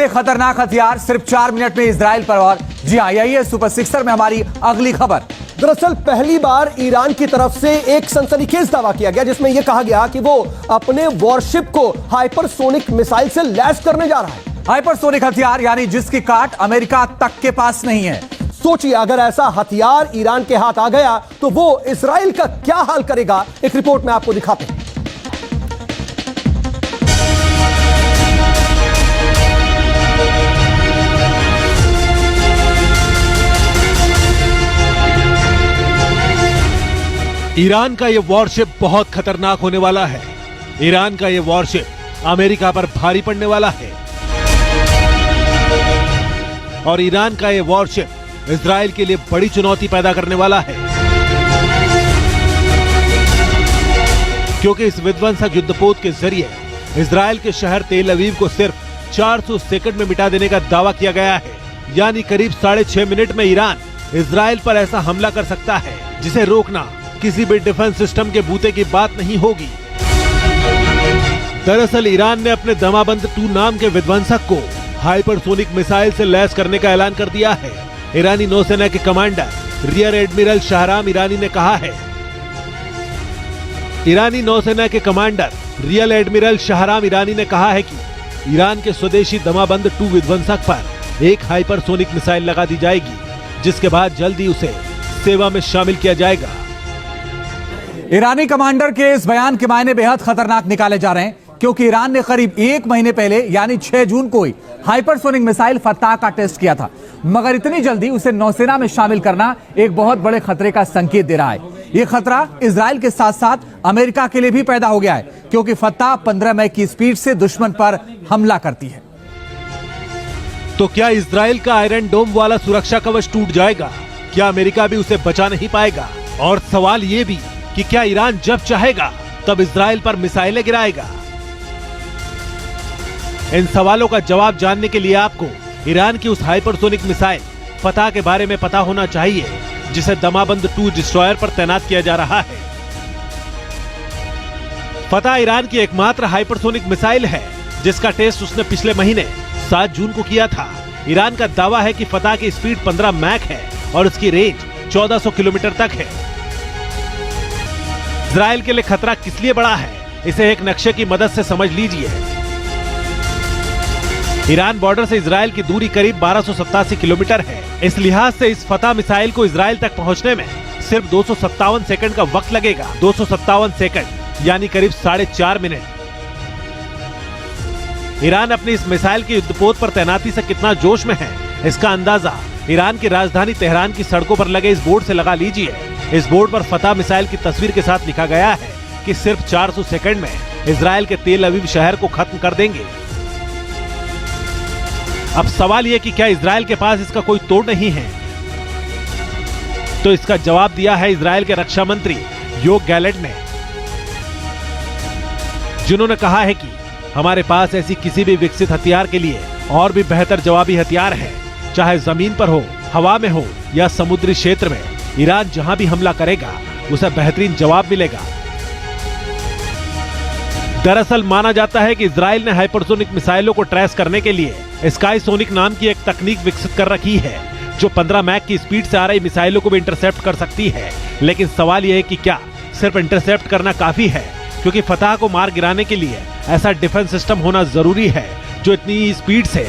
सबसे खतरनाक हथियार सिर्फ 4 मिनट में इजराइल पर वार। जी हां, यही है सुपर सिक्सर में हमारी अगली खबर। दरअसल पहली बार ईरान की तरफ से एक सनसनीखेज दावा किया गया जिसमें यह कहा गया कि वो अपने वॉरशिप को हाइपरसोनिक मिसाइल से लैस करने जा रहा है। हाइपरसोनिक हथियार यानी जिसकी काट अमेरिका तक के पास नहीं है। सोचिए, अगर ऐसा हथियार ईरान के हाथ आ गया तो वो इजराइल का क्या हाल करेगा। एक रिपोर्ट में आपको दिखाते हैं। ईरान का यह वॉरशिप बहुत खतरनाक होने वाला है। ईरान का यह वॉरशिप अमेरिका पर भारी पड़ने वाला है और ईरान का यह वॉरशिप इजराइल के लिए बड़ी चुनौती पैदा करने वाला है, क्योंकि इस विध्वंसक युद्धपोत के जरिए इजराइल के शहर तेल अवीव को सिर्फ 400 सेकंड में मिटा देने का दावा किया गया है। यानी करीब 6.5 मिनट में ईरान इजराइल पर ऐसा हमला कर सकता है जिसे रोकना किसी भी डिफेंस सिस्टम के बूते की बात नहीं होगी। दरअसल ईरान ने अपने दमाबंद 2 नाम के विध्वंसक को हाइपरसोनिक मिसाइल से लैस करने का ऐलान कर दिया है। ईरानी नौसेना के commander rear admiral Shahram Irani ने कहा है कि ईरान के स्वदेशी दमाबंद 2 विध्वंसक पर एक हाइपरसोनिक मिसाइल लगा दी जाएगी, जिसके बाद जल्द ही उसे सेवा में शामिल किया जाएगा। ईरानी कमांडर के इस बयान के मायने बेहद खतरनाक निकाले जा रहे हैं, क्योंकि ईरान ने करीब 1 महीने पहले यानी 6 जून को ही हाइपरसोनिक मिसाइल फतह का टेस्ट किया था, मगर इतनी जल्दी उसे नौसेना में शामिल करना एक बहुत बड़े खतरे का संकेत दे रहा है। यह खतरा इजराइल के साथ साथ अमेरिका के लिए भी पैदा हो गया है, क्योंकि फतह 15 मई की स्पीड से दुश्मन पर हमला करती है। तो क्या इजराइल का आयरन डोम वाला सुरक्षा कवच टूट जाएगा? क्या अमेरिका भी उसे बचा नहीं पाएगा? और सवाल ये भी कि क्या ईरान जब चाहेगा तब इजराइल पर मिसाइलें गिराएगा? इन सवालों का जवाब जानने के लिए आपको ईरान की उस हाइपरसोनिक मिसाइल फतह के बारे में पता होना चाहिए, जिसे दमाबंद 2 डिस्ट्रॉयर पर तैनात किया जा रहा है। फतह ईरान की एकमात्र हाइपरसोनिक मिसाइल है जिसका टेस्ट उसने पिछले महीने 7 जून को किया था। ईरान का दावा है कि फतह की स्पीड 15 मैक है और उसकी रेंज 1400 किलोमीटर तक है। इजराइल के लिए खतरा किस लिए बड़ा है, इसे एक नक्शे की मदद से समझ लीजिए। ईरान बॉर्डर से इजराइल की दूरी करीब 1287 किलोमीटर है। इस लिहाज से इस फतह मिसाइल को इजराइल तक पहुंचने में सिर्फ 257 सेकंड का वक्त लगेगा। 257 सेकंड यानी करीब 4.5 मिनट। ईरान अपनी इस मिसाइल की युद्धपोत पर तैनाती से कितना जोश में है, इसका अंदाजा ईरान की राजधानी तेहरान की सड़कों पर लगे इस बोर्ड से लगा लीजिए। इस बोर्ड पर फतह मिसाइल की तस्वीर के साथ लिखा गया है कि सिर्फ 400 सेकंड में इजराइल के तेल अवीव शहर को खत्म कर देंगे। अब सवाल यह कि क्या इजराइल के पास इसका कोई तोड़ नहीं है? तो इसका जवाब दिया है इजराइल के रक्षा मंत्री योव गैलेंट ने, जिन्होंने कहा है कि हमारे पास ऐसी किसी भी विकसित हथियार के लिए और भी बेहतर जवाबी हथियार है, चाहे जमीन पर हो, हवा में हो या समुद्री क्षेत्र में। ईरान जहां भी हमला करेगा उसे बेहतरीन जवाब मिलेगा। दरअसल माना जाता है कि इजराइल ने हाइपरसोनिक मिसाइलों को ट्रेस करने के लिए स्काईसोनिक नाम की एक तकनीक विकसित कर रखी है, जो 15 मैक की स्पीड से आ रही मिसाइलों को भी इंटरसेप्ट कर सकती है। लेकिन सवाल यह है कि क्या सिर्फ इंटरसेप्ट करना काफी है, क्योंकि फतह को मार गिराने के लिए ऐसा डिफेंस सिस्टम होना जरूरी है जो इतनी स्पीड से